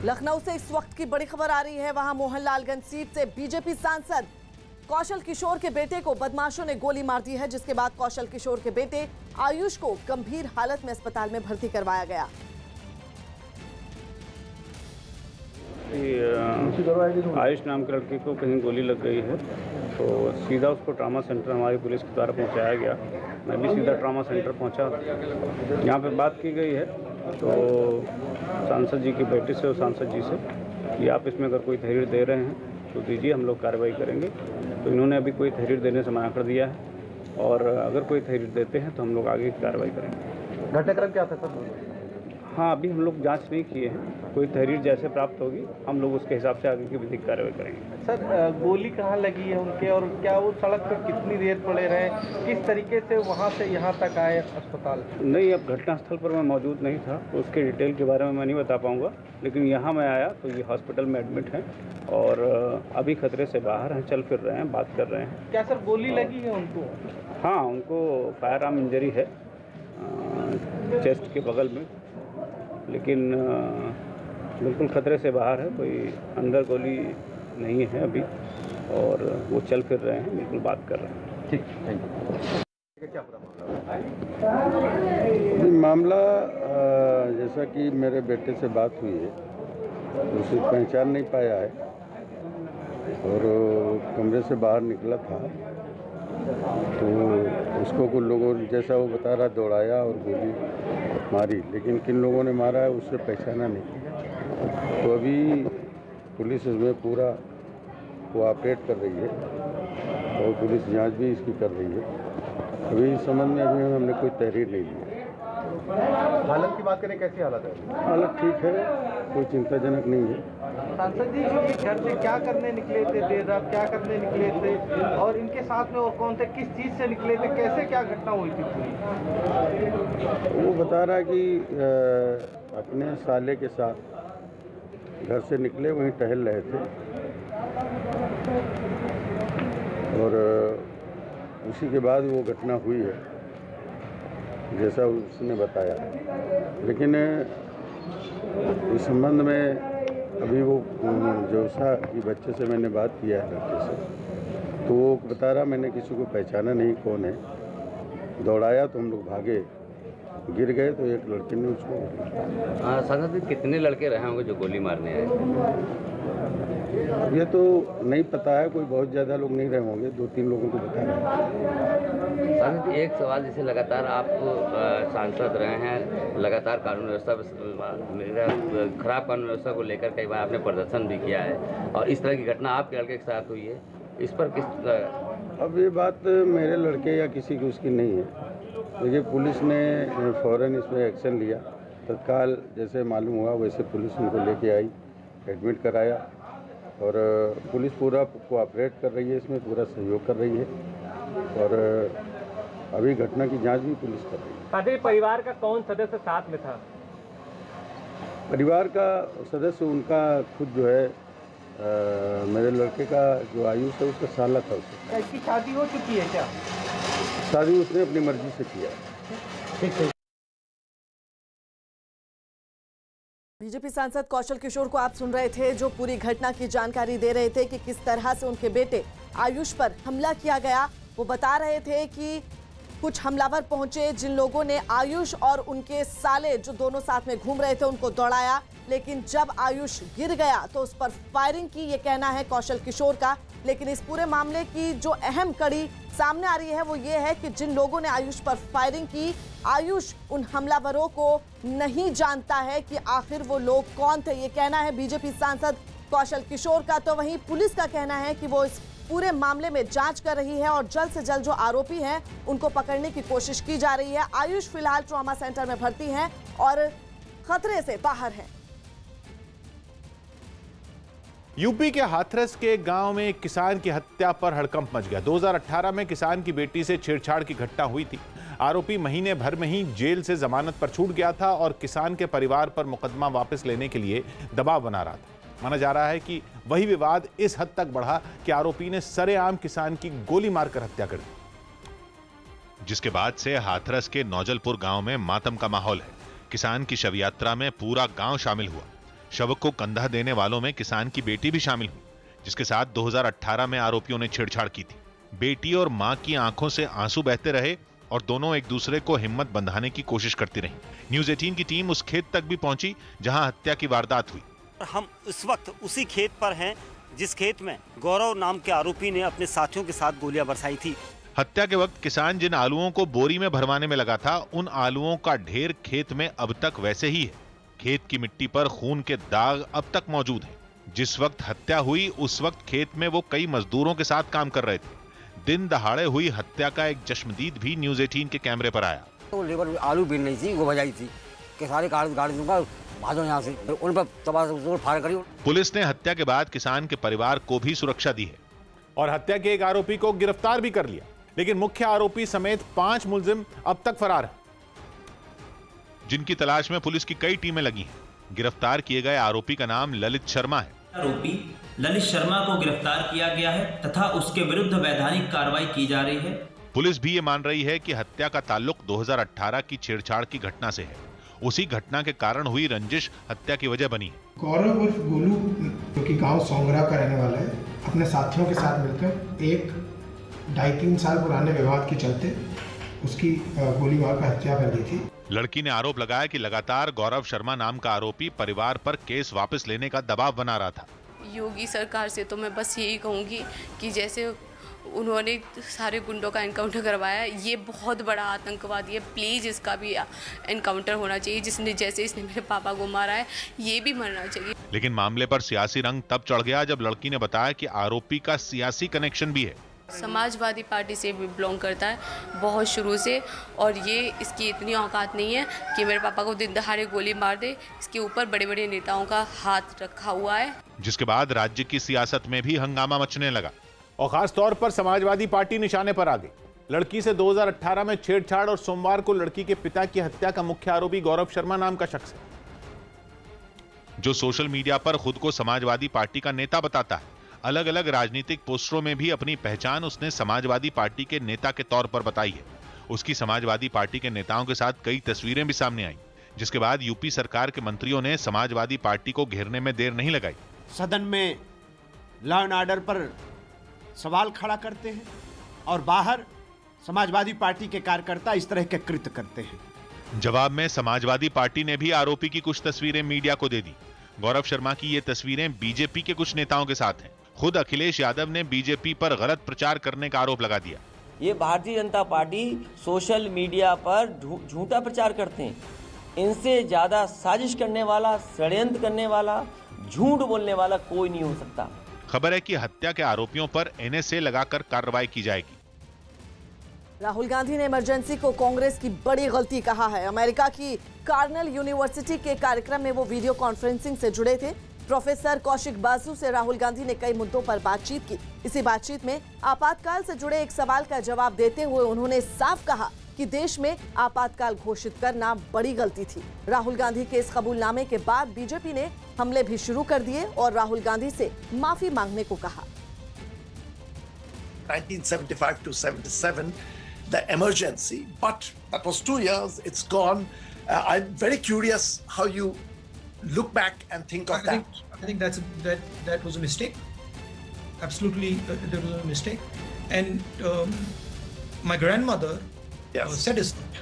लखनऊ से इस वक्त की बड़ी खबर आ रही है। वहां मोहनलालगंज सीट से बीजेपी सांसद कौशल किशोर के बेटे को बदमाशों ने गोली मार दी है, जिसके बाद कौशल किशोर के बेटे आयुष को गंभीर हालत में अस्पताल में भर्ती करवाया गया। आयुष नाम के लड़के को कहीं गोली लग गई है, तो सीधा उसको ट्रामा सेंटर हमारी पुलिस के द्वारा पहुंचाया गया। मैं भी सीधा ट्रामा सेंटर पहुंचा। यहाँ पे बात की गई है तो सांसद जी के बेटे से और सांसद जी से कि आप इसमें अगर कोई तहरीर दे रहे हैं तो दीजिए, हम लोग कार्रवाई करेंगे। तो इन्होंने अभी कोई तहरीर देने से मना कर दिया है और अगर कोई तहरीर देते हैं तो हम लोग आगे की कार्रवाई करेंगे। घटनाक्रम क्या था सर? हाँ, अभी हम लोग जांच नहीं किए हैं। कोई तहरीर जैसे प्राप्त होगी हम लोग उसके हिसाब से आगे की विधिक कार्रवाई करेंगे। सर, गोली कहाँ लगी है उनके और क्या वो सड़क पर कितनी देर पड़े रहे, किस तरीके से वहाँ से यहाँ तक आए अस्पताल? नहीं, अब घटनास्थल पर मैं मौजूद नहीं था तो उसके डिटेल के बारे में मैं नहीं बता पाऊँगा, लेकिन यहाँ मैं आया तो ये हॉस्पिटल में एडमिट हैं और अभी खतरे से बाहर हैं, चल फिर रहे हैं, बात कर रहे हैं। क्या सर गोली लगी है उनको? हाँ, उनको फायर आर्म इंजरी है चेस्ट के बगल में, लेकिन बिल्कुल खतरे से बाहर है, कोई अंदर गोली नहीं है अभी और वो चल फिर रहे हैं, बिल्कुल बात कर रहे हैं। ठीक, थैंक यू। क्या पूरा मामला जैसा कि मेरे बेटे से बात हुई है, उसे पहचान नहीं पाया है और कमरे से बाहर निकला था तो उसको कुछ लोगों ने, जैसा वो बता रहा, दौड़ाया और गोली मारी, लेकिन किन लोगों ने मारा है उससे पहचाना नहीं। तो अभी पुलिस इसमें पूरा कोऑपरेट कर रही है और पुलिस जांच भी इसकी कर रही है। अभी इस संबंध में अभी हमने कोई तहरीर नहीं ली। हालत की बात करें, कैसी हालत है? हालत ठीक है, कोई चिंताजनक नहीं है। सांसद जी ये घर से क्या करने निकले थे, देर रात क्या करने निकले थे और इनके साथ में और कौन थे, किस चीज़ से निकले थे, कैसे क्या घटना हुई थी पूरी? वो बता रहा है कि अपने साले के साथ घर से निकले, वहीं टहल रहे थे और उसी के बाद वो घटना हुई है जैसा उसने बताया। लेकिन इस संबंध में अभी वो जोसा की बच्चे से मैंने बात किया है लड़के से, तो वो बता रहा मैंने किसी को पहचाना नहीं कौन है, दौड़ाया तो हम लोग भागे, गिर गए तो एक लड़के ने उसको। सांसद जी, कितने लड़के रहे होंगे जो गोली मारने आए? ये तो नहीं पता है, कोई बहुत ज़्यादा लोग नहीं रहे होंगे, 2-3 लोगों को बता रहे हैं। सांसद, एक सवाल, जैसे लगातार आप सांसद रहे हैं, लगातार कानून व्यवस्था खराब कानून व्यवस्था को लेकर कई बार आपने प्रदर्शन भी किया है और इस तरह की घटना आपके लड़के के साथ हुई है, इस पर किस? अब ये बात मेरे लड़के या किसी की उसकी नहीं है, देखिए पुलिस ने फ़ौरन इसमें एक्शन लिया, तत्काल जैसे मालूम हुआ वैसे पुलिस उनको लेके आई, एडमिट कराया और पुलिस पूरा कोऑपरेट कर रही है, इसमें पूरा सहयोग कर रही है और अभी घटना की जांच भी पुलिस कर रही है। परिवार का कौन सदस्य साथ में था? परिवार का सदस्य उनका खुद जो है मेरे लड़के का जो आयुष है उसका साला था। इसकी शादी हो चुकी है क्या? शादी उसने अपनी मर्जी से किया है। ठीक है। बीजेपी सांसद कौशल किशोर को आप सुन रहे थे, जो पूरी घटना की जानकारी दे रहे थे कि किस तरह से उनके बेटे आयुष पर हमला किया गया। वो बता रहे थे कि कुछ हमलावर पहुंचे, जिन लोगों ने आयुष और उनके साले जो दोनों साथ में घूम रहे थे उनको दौड़ाया, लेकिन जब आयुष गिर गया तो उस पर फायरिंग की, ये कहना है कौशल किशोर का। लेकिन इस पूरे मामले की जो अहम कड़ी सामने आ रही है वो ये है कि जिन लोगों ने आयुष पर फायरिंग की, आयुष उन हमलावरों को नहीं जानता है कि आखिर वो लोग कौन थे, ये कहना है बीजेपी सांसद कौशल किशोर का। तो वहीं पुलिस का कहना है कि वो इस पूरे मामले में जांच कर रही है और जल्द से जल्द जो आरोपी हैं उनको पकड़ने की कोशिश की जा रही है। आयुष फिलहाल ट्रॉमा सेंटर में भर्ती हैं और खतरे से बाहर हैं। यूपी के हाथरस के गांव में एक किसान की हत्या पर हड़कंप मच गया। 2018 में किसान की बेटी से छेड़छाड़ की घटना हुई थी। आरोपी महीने भर में ही जेल से जमानत पर छूट गया था और किसान के परिवार पर मुकदमा वापस लेने के लिए दबाव बना रहा था। माना जा रहा है कि वही विवाद इस हद तक बढ़ा कि आरोपी ने सरेआम किसान की गोली मारकर हत्या कर दी, जिसके बाद से हाथरस के नौजलपुर गांव में मातम का माहौल है। किसान की शव यात्रा में पूरा गांव शामिल हुआ। शव को कंधा देने वालों में किसान की बेटी भी शामिल हुई, जिसके साथ 2018 में आरोपियों ने छेड़छाड़ की थी। बेटी और मां की आंखों से आंसू बहते रहे और दोनों एक दूसरे को हिम्मत बंधाने की कोशिश करती रहीं। न्यूज़ 18 की टीम उस खेत तक भी पहुंची जहां हत्या की वारदात हुई। हम इस वक्त उसी खेत पर हैं जिस खेत में गौरव नाम के आरोपी ने अपने साथियों के साथ गोलियां बरसाई थी। हत्या के वक्त किसान जिन आलुओं को बोरी में भरवाने में लगा था, उन आलुओं का ढेर खेत में अब तक वैसे ही है। खेत की मिट्टी पर खून के दाग अब तक मौजूद हैं। जिस वक्त हत्या हुई उस वक्त खेत में वो कई मजदूरों के साथ काम कर रहे थे। दिन दहाड़े हुई हत्या का एक चश्मदीद भी न्यूज़ 18 के कैमरे पर आया। तो लेबर आलू बीन नहीं थी, वो बजाई थी कि सारे गाड़ी दूंगा, भागो यहाँ से, उन पर तबाह फायर करी। पुलिस ने हत्या के बाद किसान के परिवार को भी सुरक्षा दी है और हत्या के एक आरोपी को गिरफ्तार भी कर लिया, लेकिन मुख्य आरोपी समेत 5 मुलजिम अब तक फरार हैं, जिनकी तलाश में पुलिस की कई टीमें लगी हैं। गिरफ्तार किए गए आरोपी का नाम ललित शर्मा है। आरोपी ललित शर्मा को गिरफ्तार किया गया है तथा उसके विरुद्ध वैधानिक कार्रवाई की जा रही है। पुलिस भी ये मान रही है कि हत्या का ताल्लुक 2018 की छेड़छाड़ की घटना से है। उसी घटना के कारण हुई रंजिश हत्या की वजह बनी है। गौरव उर्फ गोलू, जो कि गांव सोंगरा का रहने वाला है, अपने साथियों के साथ मिलकर एक 2.5-3 साल पुराने विवाद के चलते उसकी गोली मारकर हत्या कर दी थी। लड़की ने आरोप लगाया कि लगातार गौरव शर्मा नाम का आरोपी परिवार पर केस वापस लेने का दबाव बना रहा था। योगी सरकार से तो मैं बस यही कहूँगी कि जैसे उन्होंने सारे गुंडों का एनकाउंटर करवाया, ये बहुत बड़ा आतंकवादी है, प्लीज़ इसका भी एनकाउंटर होना चाहिए। जैसे इसने मेरे पापा को मारा है, ये भी मरना चाहिए। लेकिन मामले पर सियासी रंग तब चढ़ गया जब लड़की ने बताया कि आरोपी का सियासी कनेक्शन भी है। समाजवादी पार्टी से भी बिलोंग करता है बहुत शुरू से, और ये इसकी इतनी औकात नहीं है कि मेरे पापा को दिन दहाड़े गोली मार दे। इसके ऊपर बड़े बड़े नेताओं का हाथ रखा हुआ है। जिसके बाद राज्य की सियासत में भी हंगामा मचने लगा और खास तौर पर समाजवादी पार्टी निशाने पर आ गई। लड़की से 2018 में छेड़छाड़ और सोमवार को लड़की के पिता की हत्या का मुख्य आरोपी गौरव शर्मा नाम का शख्स है, जो सोशल मीडिया पर खुद को समाजवादी पार्टी का नेता बताता है। अलग अलग राजनीतिक पोस्टरों में भी अपनी पहचान उसने समाजवादी पार्टी के नेता के तौर पर बताई है। उसकी समाजवादी पार्टी के नेताओं के साथ कई तस्वीरें भी सामने आई, जिसके बाद यूपी सरकार के मंत्रियों ने समाजवादी पार्टी को घेरने में देर नहीं लगाई। सदन में लॉ एंड ऑर्डर पर सवाल खड़ा करते हैं और बाहर समाजवादी पार्टी के कार्यकर्ता इस तरह के कृत्य करते हैं। जवाब में समाजवादी पार्टी ने भी आरोपी की कुछ तस्वीरें मीडिया को दे दी। गौरव शर्मा की ये तस्वीरें बीजेपी के कुछ नेताओं के साथ हैं। खुद अखिलेश यादव ने बीजेपी पर गलत प्रचार करने का आरोप लगा दिया। ये Bharatiya Janata party social media पर झूठा प्रचार करते हैं। इनसे ज्यादा साजिश करने वाला, षड्यंत्र करने वाला, झूठ बोलने वाला कोई नहीं हो सकता। खबर है कि हत्या के आरोपियों पर एनएसए लगाकर कार्रवाई की जाएगी। राहुल गांधी ने इमरजेंसी को कांग्रेस की बड़ी गलती कहा है। अमेरिका की कार्नेल यूनिवर्सिटी के कार्यक्रम में वो वीडियो कॉन्फ्रेंसिंग से जुड़े थे। प्रोफेसर कौशिक बासु से राहुल गांधी ने कई मुद्दों पर बातचीत की। इसी बातचीत में आपातकाल से जुड़े एक सवाल का जवाब देते हुए उन्होंने साफ कहा कि देश में आपातकाल घोषित करना बड़ी गलती थी। राहुल गांधी के इस कबूलनामे के बाद बीजेपी ने हमले भी शुरू कर दिए और राहुल गांधी से माफी मांगने को कहा। 1975 to 77, the emergency, but that was 2 years. It's gone. I'm very curious how you look back and think of that. I think that was a mistake. Absolutely, that was a mistake. And my grandmother said as much.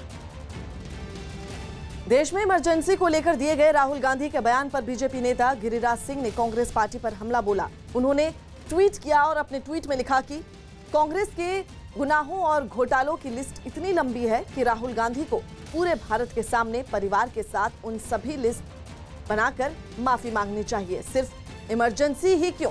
देश में emergency को लेकर दिए गए राहुल गांधी के बयान पर BJP नेता गिरिराज सिंह ने कांग्रेस पार्टी पर हमला बोला। उन्होंने ट्वीट किया और अपने ट्वीट में लिखा कि कांग्रेस के गुनाहों और घोटालों की लिस्ट इतनी लंबी है कि राहुल गांधी को पूरे भारत के सामने परिवार के साथ उन सभी लिस्ट बनाकर माफी मांगनी चाहिए, सिर्फ इमरजेंसी ही क्यों।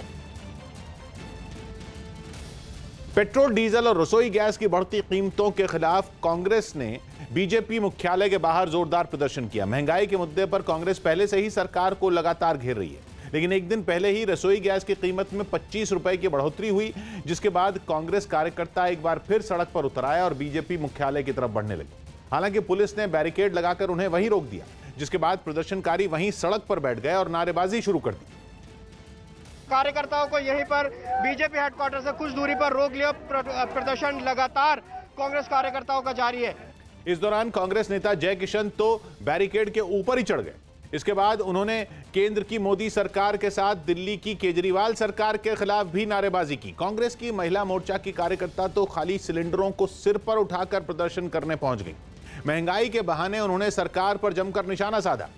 पेट्रोल, डीजल और रसोई गैस की बढ़ती कीमतों के खिलाफ कांग्रेस ने बीजेपी मुख्यालय के बाहर जोरदार प्रदर्शन किया। महंगाई के मुद्दे पर कांग्रेस पहले से ही सरकार को लगातार घेर रही है, लेकिन एक दिन पहले ही रसोई गैस की कीमत में 25 रुपए की बढ़ोतरी हुई, जिसके बाद कांग्रेस कार्यकर्ता एक बार फिर सड़क पर उतर आए और बीजेपी मुख्यालय की तरफ बढ़ने लगे। हालांकि पुलिस ने बैरिकेड लगाकर उन्हें वहीं रोक दिया, जिसके बाद प्रदर्शनकारी वहीं सड़क पर बैठ गए और नारेबाजी शुरू कर दी। कार्यकर्ताओं को यहीं पर बीजेपी हेडक्वार्टर से कुछ दूरी पर रोक लिया। प्रदर्शन लगातार कांग्रेस कार्यकर्ताओं का जारी है। इस दौरान कांग्रेस नेता जय किशन तो बैरिकेड के ऊपर ही चढ़ गए। इसके बाद उन्होंने केंद्र की मोदी सरकार के साथ दिल्ली की केजरीवाल सरकार के खिलाफ भी नारेबाजी की। कांग्रेस की महिला मोर्चा की कार्यकर्ता तो खाली सिलेंडरों को सिर पर उठाकर प्रदर्शन करने पहुंच गई। महंगाई के बहाने उन्होंने सरकार पर जमकर निशाना साधा।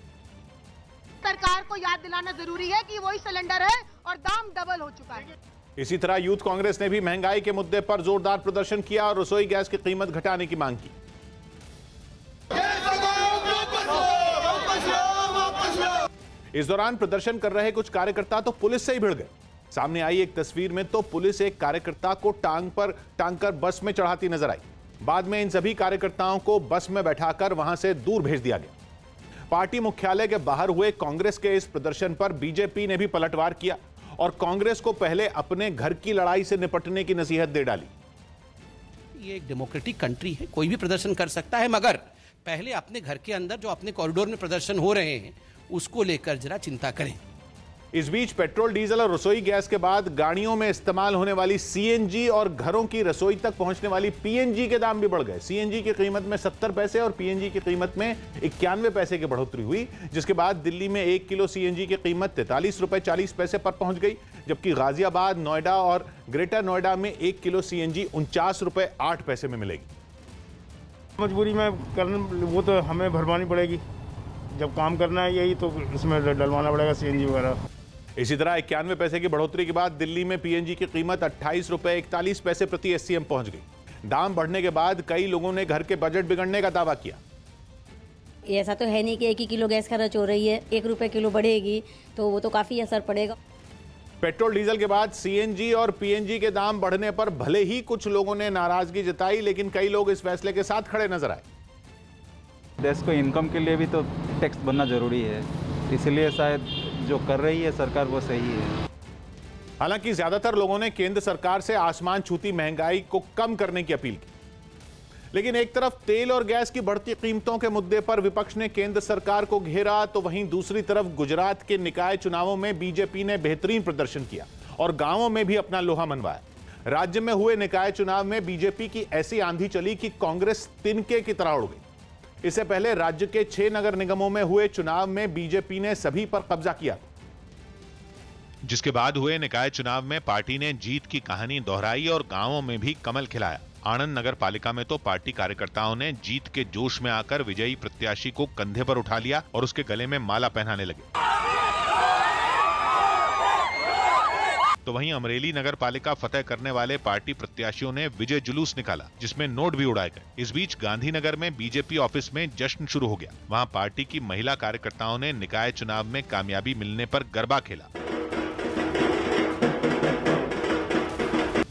सरकार को याद दिलाना जरूरी है कि वही सिलेंडर है और दाम डबल हो चुका है। इसी तरह यूथ कांग्रेस ने भी महंगाई के मुद्दे पर जोरदार प्रदर्शन किया और रसोई गैस की कीमत घटाने की मांग की। इस दौरान प्रदर्शन कर रहे कुछ कार्यकर्ता तो पुलिस से ही भिड़ गए। सामने आई एक तस्वीर में तो पुलिस एक कार्यकर्ता को टांग कर बस में चढ़ाती नजर आई। बाद में इन सभी कार्यकर्ताओं को बस में बैठाकर वहां से दूर भेज दिया गया। पार्टी मुख्यालय के बाहर हुए कांग्रेस के इस प्रदर्शन पर बीजेपी ने भी पलटवार किया और कांग्रेस को पहले अपने घर की लड़ाई से निपटने की नसीहत दे डाली। ये एक डेमोक्रेटिक कंट्री है, कोई भी प्रदर्शन कर सकता है, मगर पहले अपने घर के अंदर जो अपने कॉरिडोर में प्रदर्शन हो रहे हैं उसको लेकर जरा चिंता करें। इस बीच पेट्रोल, डीजल और रसोई गैस के बाद गाड़ियों में इस्तेमाल होने वाली सीएनजी और घरों की रसोई तक पहुंचने वाली पीएनजी के दाम भी बढ़ गए। सीएनजी की कीमत में 70 पैसे और पीएनजी की कीमत में 91 पैसे की बढ़ोतरी हुई, जिसके बाद दिल्ली में 1 किलो सीएनजी की कीमत 43 रुपए 40 पैसे पर पहुंच गई, जबकि गाजियाबाद, नोएडा और ग्रेटर नोएडा में 1 किलो सीएनजी 49 रुपए 8 पैसे में मिलेगी। मजबूरी में करना वो तो हमें भरवानी पड़ेगी, जब काम करना है यही तो इसमें डलवाना पड़ेगा सीएनजी वगैरह। इसी तरह 91 पैसे की बढ़ोतरी के बाद दिल्ली में पीएनजी की कीमत 28 रुपए 41 पैसे प्रति एससीएम पहुंच गई। दाम बढ़ने के बाद कई लोगों ने घर के बजट बिगड़ने का दावा किया। ऐसा तो है नहीं कि 1 ही किलो गैस खर्च हो रही है, 1 रुपए किलो बढ़ेगी तो वो तो काफी असर पड़ेगा। पेट्रोल डीजल के बाद सीएनजी और पीएनजी के दाम बढ़ने पर भले ही कुछ लोगों ने नाराजगी जताई, लेकिन कई लोग इस फैसले के साथ खड़े नजर आए। देश को इनकम के लिए भी तो टैक्स बनना जरूरी है, इसलिए शायद जो कर रही है सरकार वो सही है। हालांकि ज्यादातर लोगों ने केंद्र सरकार से आसमान छूती महंगाई को कम करने की अपील की, लेकिन एक तरफ तेल और गैस की बढ़ती कीमतों के मुद्दे पर विपक्ष ने केंद्र सरकार को घेरा, तो वहीं दूसरी तरफ गुजरात के निकाय चुनावों में बीजेपी ने बेहतरीन प्रदर्शन किया और गांवों में भी अपना लोहा मनवाया। राज्य में हुए निकाय चुनाव में बीजेपी की ऐसी आंधी चली कि कांग्रेस तिनके की तरह उड़ गई। इससे पहले राज्य के 6 नगर निगमों में हुए चुनाव में बीजेपी ने सभी पर कब्जा किया, जिसके बाद हुए निकाय चुनाव में पार्टी ने जीत की कहानी दोहराई और गांवों में भी कमल खिलाया। आनंद नगर पालिका में तो पार्टी कार्यकर्ताओं ने जीत के जोश में आकर विजयी प्रत्याशी को कंधे पर उठा लिया और उसके गले में माला पहनाने लगे। तो वहीं अमरेली नगर पालिका फतेह करने वाले पार्टी प्रत्याशियों ने विजय जुलूस निकाला, जिसमें नोट भी उड़ाए गए। इस बीच गांधीनगर में बीजेपी ऑफिस में जश्न शुरू हो गया। वहां पार्टी की महिला कार्यकर्ताओं ने निकाय चुनाव में कामयाबी मिलने पर गरबा खेला।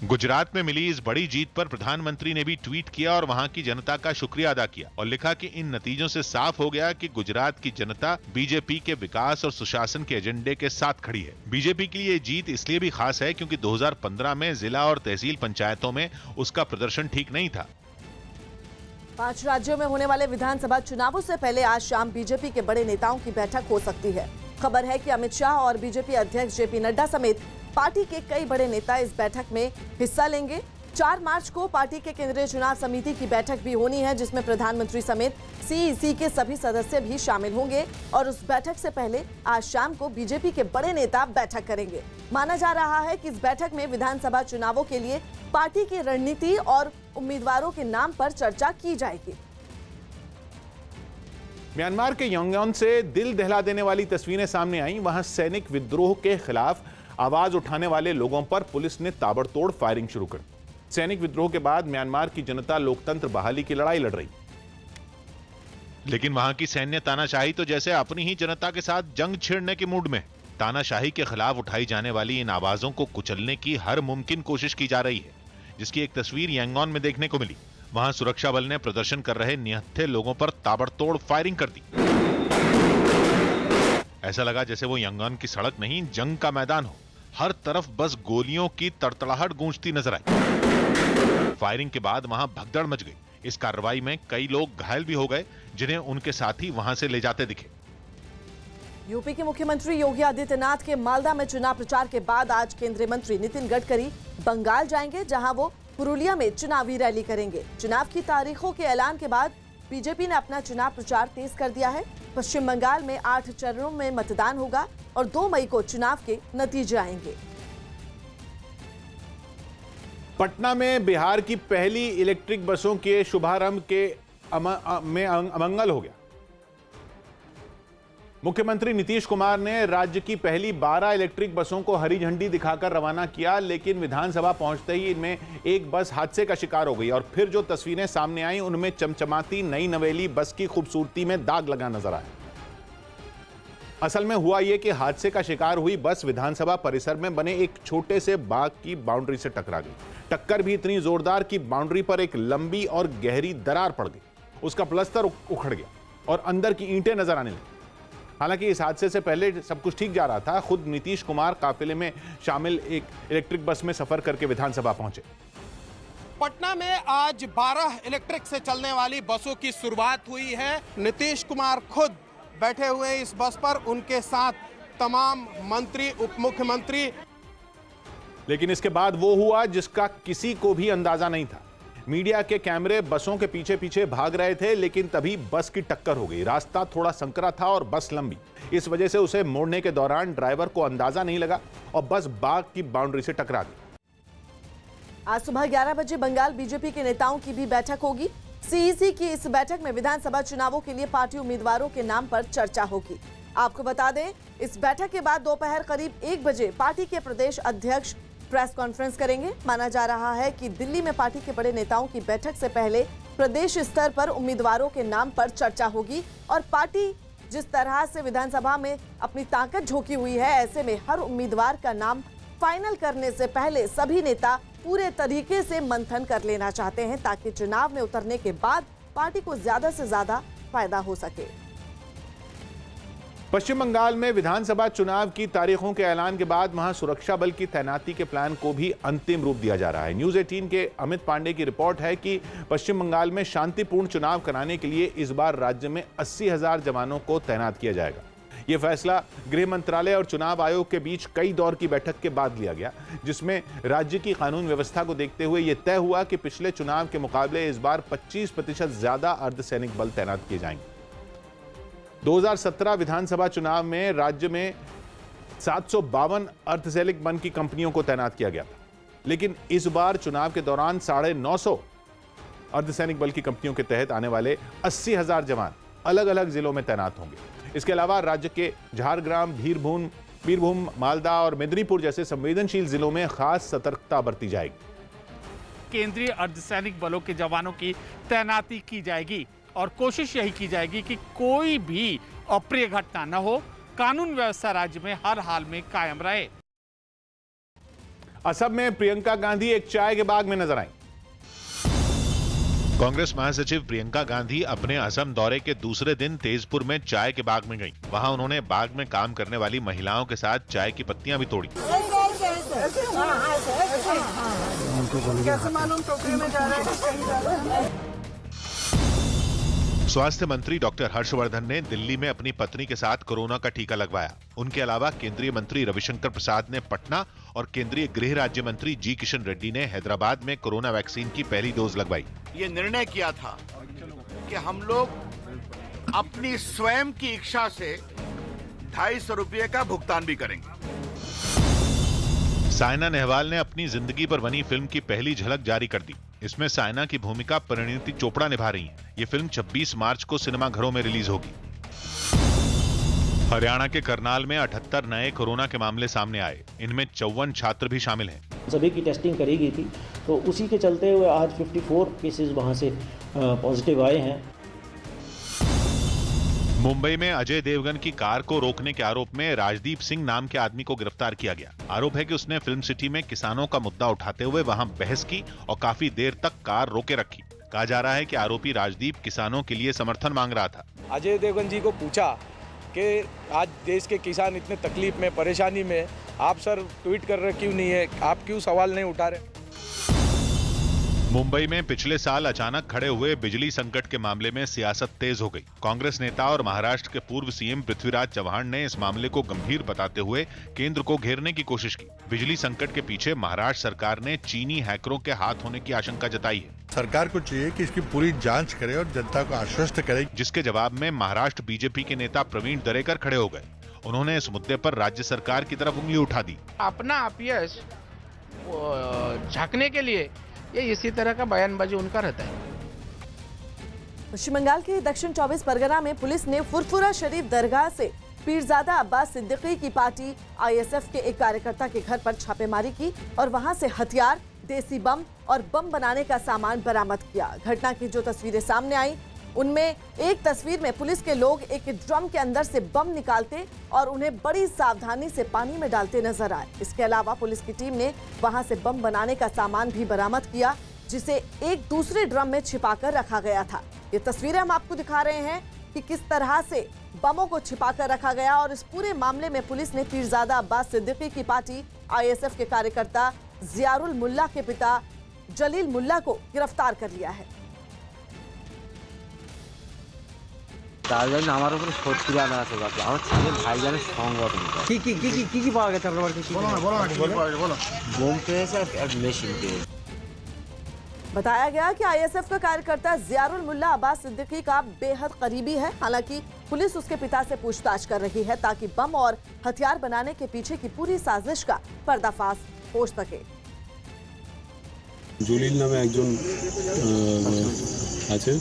गुजरात में मिली इस बड़ी जीत पर प्रधानमंत्री ने भी ट्वीट किया और वहां की जनता का शुक्रिया अदा किया और लिखा कि इन नतीजों से साफ हो गया कि गुजरात की जनता बीजेपी के विकास और सुशासन के एजेंडे के साथ खड़ी है। बीजेपी के लिए ये जीत इसलिए भी खास है क्योंकि 2015 में जिला और तहसील पंचायतों में उसका प्रदर्शन ठीक नहीं था। 5 राज्यों में होने वाले विधानसभा चुनावों से पहले आज शाम बीजेपी के बड़े नेताओं की बैठक हो सकती है। खबर है कि अमित शाह और बीजेपी अध्यक्ष जेपी नड्डा समेत पार्टी के कई बड़े नेता इस बैठक में हिस्सा लेंगे। 4 मार्च को पार्टी के केंद्रीय चुनाव समिति की बैठक भी होनी है, जिसमें प्रधानमंत्री समेत सीईसी के सभी सदस्य भी शामिल होंगे और उस बैठक से पहले आज शाम को बीजेपी के बड़े नेता बैठक करेंगे। माना जा रहा है कि इस बैठक में विधानसभा चुनावों के लिए पार्टी की रणनीति और उम्मीदवारों के नाम पर चर्चा की जाएगी। म्यांमार के यांगोन से दिल दहला देने वाली तस्वीरें सामने आई। वहां सैनिक विद्रोह के खिलाफ आवाज उठाने वाले लोगों पर पुलिस ने ताबड़तोड़ फायरिंग शुरू कर दी। सैनिक विद्रोह के बाद म्यांमार की जनता लोकतंत्र बहाली की लड़ाई लड़ रही, लेकिन वहां की सैन्य तानाशाही तो जैसे अपनी ही जनता के साथ जंग छेड़ने के मूड में। तानाशाही के खिलाफ उठाई जाने वाली इन आवाजों को कुचलने की हर मुमकिन कोशिश की जा रही है, जिसकी एक तस्वीर यांगोन में देखने को मिली। वहां सुरक्षा बल ने प्रदर्शन कर रहे निहत्थे लोगों पर ताबड़तोड़ फायरिंग कर दी। ऐसा लगा जैसे वो यांगोन की सड़क नहीं, जंग का मैदान हो। हर तरफ बस गोलियों की तड़तड़ाहट गूंजती नजर आई। फायरिंग के बाद वहां भगदड़ मच गई। इस कार्रवाई में कई लोग घायल भी हो गए, जिन्हें उनके साथी वहां से ले जाते दिखे। यूपी के मुख्यमंत्री योगी आदित्यनाथ के मालदा में चुनाव प्रचार के बाद आज केंद्रीय मंत्री नितिन गडकरी बंगाल जाएंगे, जहां वो पुरुलिया में चुनावी रैली करेंगे। चुनाव की तारीखों के ऐलान के बाद बीजेपी ने अपना चुनाव प्रचार तेज कर दिया है। पश्चिम बंगाल में 8 चरणों में मतदान होगा और 2 मई को चुनाव के नतीजे आएंगे। पटना में बिहार की पहली इलेक्ट्रिक बसों के शुभारंभ के में अमंगल हो गया। मुख्यमंत्री नीतीश कुमार ने राज्य की पहली 12 इलेक्ट्रिक बसों को हरी झंडी दिखाकर रवाना किया, लेकिन विधानसभा पहुंचते ही इनमें एक बस हादसे का शिकार हो गई और फिर जो तस्वीरें सामने आई उनमें चमचमाती नई नवेली बस की खूबसूरती में दाग लगा नजर आया। असल में हुआ यह कि हादसे का शिकार हुई बस विधानसभा परिसर में बने एक छोटे से बाग की बाउंड्री से टकरा गई। टक्कर भी इतनी जोरदार कि बाउंड्री पर एक लंबी और गहरी दरार पड़ गई, उसका प्लास्टर उखड़ गया और अंदर की ईंटें नजर आने लगी। हालांकि इस हादसे से पहले सब कुछ ठीक जा रहा था। खुद नीतीश कुमार काफिले में शामिल एक इलेक्ट्रिक बस में सफर करके विधानसभा पहुंचे। पटना में आज 12 इलेक्ट्रिक से चलने वाली बसों की शुरुआत हुई है। नीतीश कुमार खुद बैठे हुए इस बस पर, उनके साथ तमाम मंत्री, उप मुख्यमंत्री। लेकिन इसके बाद वो हुआ जिसका किसी को भी अंदाजा नहीं था। मीडिया के कैमरे बसों के पीछे पीछे भाग रहे थे, लेकिन तभी बस की टक्कर हो गई। रास्ता थोड़ा संकरा था और बस लंबी, इस वजह से उसे मोड़ने के दौरान ड्राइवर को अंदाजा नहीं लगा और बस बाग की बाउंड्री से टकरा गई। आज सुबह 11 बजे बंगाल बीजेपी के नेताओं की भी बैठक होगी। सीईसी की इस बैठक में विधानसभा चुनावों के लिए पार्टी उम्मीदवारों के नाम पर चर्चा होगी। आपको बता दें, इस बैठक के बाद दोपहर करीब 1 बजे पार्टी के प्रदेश अध्यक्ष प्रेस कॉन्फ्रेंस करेंगे। माना जा रहा है कि दिल्ली में पार्टी के बड़े नेताओं की बैठक से पहले प्रदेश स्तर पर उम्मीदवारों के नाम पर चर्चा होगी और पार्टी जिस तरह से विधानसभा में अपनी ताकत झोंकी हुई है, ऐसे में हर उम्मीदवार का नाम फाइनल करने से पहले सभी नेता पूरे तरीके से मंथन कर लेना चाहते हैं ताकि चुनाव में उतरने के बाद पार्टी को ज्यादा से ज्यादा फायदा हो सके। पश्चिम बंगाल में विधानसभा चुनाव की तारीखों के ऐलान के बाद वहां सुरक्षा बल की तैनाती के प्लान को भी अंतिम रूप दिया जा रहा है। न्यूज़ 18 के अमित पांडे की रिपोर्ट है कि पश्चिम बंगाल में शांतिपूर्ण चुनाव कराने के लिए इस बार राज्य में 80,000 जवानों को तैनात किया जाएगा। यह फैसला गृह मंत्रालय और चुनाव आयोग के बीच कई दौर की बैठक के बाद लिया गया, जिसमें राज्य की कानून व्यवस्था को देखते हुए यह तय हुआ कि पिछले चुनाव के मुकाबले इस बार 25% ज्यादा अर्धसैनिक बल तैनात किए जाएंगे। 2017 विधानसभा चुनाव में राज्य में 752 अर्धसैनिक बल की कंपनियों को तैनात किया गया था, लेकिन इस बार चुनाव के दौरान 950 अर्धसैनिक बल की कंपनियों के तहत आने वाले 80,000 जवान अलग अलग जिलों में तैनात होंगे। इसके अलावा राज्य के झारग्राम, बीरभूम, मालदा और मेदिनीपुर जैसे संवेदनशील जिलों में खास सतर्कता बरती जाएगी। केंद्रीय अर्धसैनिक बलों के जवानों की तैनाती की जाएगी और कोशिश यही की जाएगी कि कोई भी अप्रिय घटना न हो, कानून व्यवस्था राज्य में हर हाल में कायम रहे। असम में प्रियंका गांधी एक चाय के बाग में नजर आई। कांग्रेस महासचिव प्रियंका गांधी अपने असम दौरे के दूसरे दिन तेजपुर में चाय के बाग में गईं। वहां उन्होंने बाग में काम करने वाली महिलाओं के साथ चाय की पत्तियां भी तोड़ी। कैसे मालूम टोकरी में जा रहा है? स्वास्थ्य मंत्री डॉक्टर हर्षवर्धन ने दिल्ली में अपनी पत्नी के साथ कोरोना का टीका लगवाया। उनके अलावा केंद्रीय मंत्री रविशंकर प्रसाद ने पटना और केंद्रीय गृह राज्य मंत्री जी किशन रेड्डी ने हैदराबाद में कोरोना वैक्सीन की पहली डोज लगवाई। ये निर्णय किया था कि हम लोग अपनी स्वयं की इच्छा से 250 रुपये का भुगतान भी करेंगे। साइना नेहवाल ने अपनी जिंदगी पर बनी फिल्म की पहली झलक जारी कर दी। इसमें साइना की भूमिका परिणीति चोपड़ा निभा रही हैं। ये फिल्म 26 मार्च को सिनेमाघरों में रिलीज होगी। हरियाणा के करनाल में 78 नए कोरोना के मामले सामने आए। इनमें 54 छात्र भी शामिल हैं। सभी की टेस्टिंग करी गई थी, तो उसी के चलते हुए आज 54 केसेस वहां से पॉजिटिव आए हैं। मुंबई में अजय देवगन की कार को रोकने के आरोप में राजदीप सिंह नाम के आदमी को गिरफ्तार किया गया। आरोप है कि उसने फिल्म सिटी में किसानों का मुद्दा उठाते हुए वहां बहस की और काफी देर तक कार रोके रखी। कहा जा रहा है कि आरोपी राजदीप किसानों के लिए समर्थन मांग रहा था। अजय देवगन जी को पूछा कि आज देश के किसान इतने तकलीफ में, परेशानी में, आप सर ट्वीट कर रहे क्यों नहीं है, आप क्यों सवाल नहीं उठा रहे। मुंबई में पिछले साल अचानक खड़े हुए बिजली संकट के मामले में सियासत तेज हो गई। कांग्रेस नेता और महाराष्ट्र के पूर्व सीएम पृथ्वीराज चव्हाण ने इस मामले को गंभीर बताते हुए केंद्र को घेरने की कोशिश की। बिजली संकट के पीछे महाराष्ट्र सरकार ने चीनी हैकरों के हाथ होने की आशंका जताई है। सरकार को चाहिए कि इसकी पूरी जांच करे और जनता को आश्वस्त करे। जिसके जवाब में महाराष्ट्र बीजेपी के नेता प्रवीण दरेकर खड़े हो गए। उन्होंने इस मुद्दे पर राज्य सरकार की तरफ उंगली उठा दी। अपना अपयश झांकने के लिए ये इसी तरह का बयानबाजी उनका रहता है। पश्चिम बंगाल के दक्षिण 24 परगना में पुलिस ने फुरफुरा शरीफ दरगाह से पीरजादा अब्बास सिद्दीकी की पार्टी आईएसएफ के एक कार्यकर्ता के घर पर छापेमारी की और वहां से हथियार, देसी बम और बम बनाने का सामान बरामद किया। घटना की जो तस्वीरें सामने आई उनमें एक तस्वीर में पुलिस के लोग एक ड्रम के अंदर से बम निकालते और उन्हें बड़ी सावधानी से पानी में डालते नजर आए। इसके अलावा पुलिस की टीम ने वहां से बम बनाने का सामान भी बरामद किया, जिसे एक दूसरे ड्रम में छिपाकर रखा गया था। ये तस्वीरें हम आपको दिखा रहे हैं कि किस तरह से बमों को छिपाकर रखा गया और इस पूरे मामले में पुलिस ने पीरजादा अब्बास सिद्दीकी की पार्टी आईएसएफ के कार्यकर्ता जियारुल मुल्ला के पिता जलील मुल्ला को गिरफ्तार कर लिया है। আমার উপরে সত্যি জানা আছে বাবা, আমার ছেলে ভাইজানের সংগঠন কি পাওয়া গেছে আপনার বাড়িতে? বলো বোম পেয়েছে আর মেশিন পেয়েছে। बताया गया कि आईएसएफ का कार्यकर्ता जियारुल मुल्ला अब्बास सिद्दीकी का बेहद करीबी है। हालांकि पुलिस उसके पिता से पूछताछ कर रही है ताकि बम और हथियार बनाने के पीछे की पूरी साजिश का पर्दाफाश हो सके। জলিল নামে একজন আছে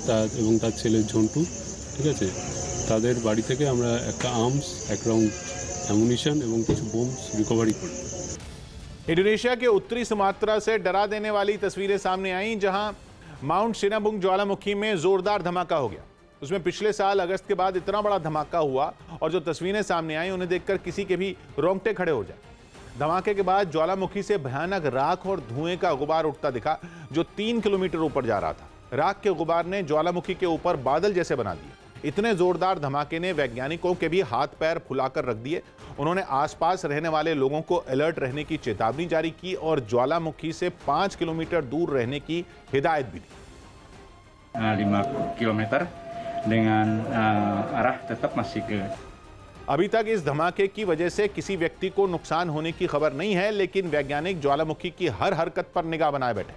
এবং তার ছেলে ঝন্টু, ঠিক আছে, তাদের বাড়ি থেকে আমরা একটা আর্মস, এক রাউন্ড অ্যামুনিশন এবং কিছু বোম রিকভারি করি। इंडोनेशिया के उत्तरी सुमात्रा से डरा देने वाली तस्वीरें सामने आईं, जहां माउंट सिनाबुंग ज्वालामुखी में जोरदार धमाका हो गया। उसमें पिछले साल अगस्त के बाद इतना बड़ा धमाका हुआ और जो तस्वीरें सामने आई उन्हें देखकर किसी के भी रोंगटे खड़े हो जाए। धमाके के बाद ज्वालामुखी से भयानक राख और धुएं का गुबार उठता दिखा, जो 3 किलोमीटर ऊपर जा रहा था। राख के गुबार ने ज्वालामुखी के ऊपर बादल जैसे बना दिए। इतने जोरदार धमाके ने वैज्ञानिकों के भी हाथ पैर फुलाकर रख दिए। उन्होंने आसपास रहने वाले लोगों को अलर्ट रहने की चेतावनी जारी की और ज्वालामुखी से 5 किलोमीटर दूर रहने की हिदायत भी दी। 5 kilometer dengan arah tetap masih ke। अभी तक इस धमाके की वजह से किसी व्यक्ति को नुकसान होने की खबर नहीं है, लेकिन वैज्ञानिक ज्वालामुखी की हर हरकत पर निगाह बनाए बैठे।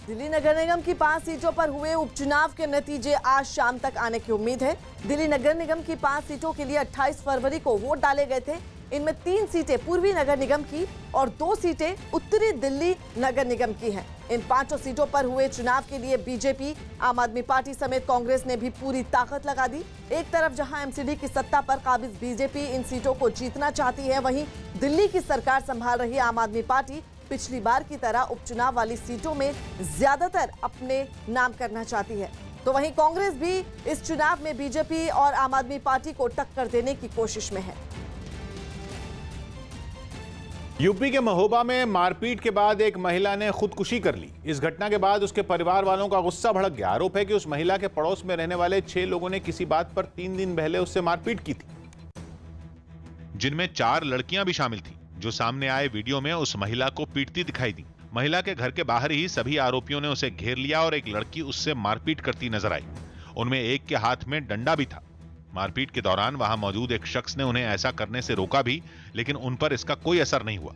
दिल्ली नगर निगम की 5 सीटों पर हुए उपचुनाव के नतीजे आज शाम तक आने की उम्मीद है। दिल्ली नगर निगम की 5 सीटों के लिए 28 फरवरी को वोट डाले गए थे। इनमें 3 सीटें पूर्वी नगर निगम की और 2 सीटें उत्तरी दिल्ली नगर निगम की हैं। इन 5 सीटों पर हुए चुनाव के लिए बीजेपी, आम आदमी पार्टी समेत कांग्रेस ने भी पूरी ताकत लगा दी। एक तरफ जहां एमसीडी की सत्ता पर काबिज बीजेपी इन सीटों को जीतना चाहती है, वहीं दिल्ली की सरकार संभाल रही आम आदमी पार्टी पिछली बार की तरह उपचुनाव वाली सीटों में ज्यादातर अपने नाम करना चाहती है। तो वहीं कांग्रेस भी इस चुनाव में बीजेपी और आम आदमी पार्टी को टक्कर देने की कोशिश में है। यूपी के महोबा में मारपीट के बाद एक महिला ने खुदकुशी कर ली। इस घटना के बाद उसके परिवार वालों का गुस्सा भड़क गया। आरोप है कि उस महिला के पड़ोस में रहने वाले 6 लोगों ने किसी बात पर 3 दिन पहले उससे मारपीट की थी, जिनमें 4 लड़कियां भी शामिल थी, जो सामने आए वीडियो में उस महिला को पीटती दिखाई दी। महिला के घर के बाहर ही सभी आरोपियों ने उसे घेर लिया और एक लड़की उससे मारपीट करती नजर आई। उनमें एक के हाथ में डंडा भी था। मारपीट के दौरान वहां मौजूद एक शख्स ने उन्हें ऐसा करने से रोका भी, लेकिन उन पर इसका कोई असर नहीं हुआ।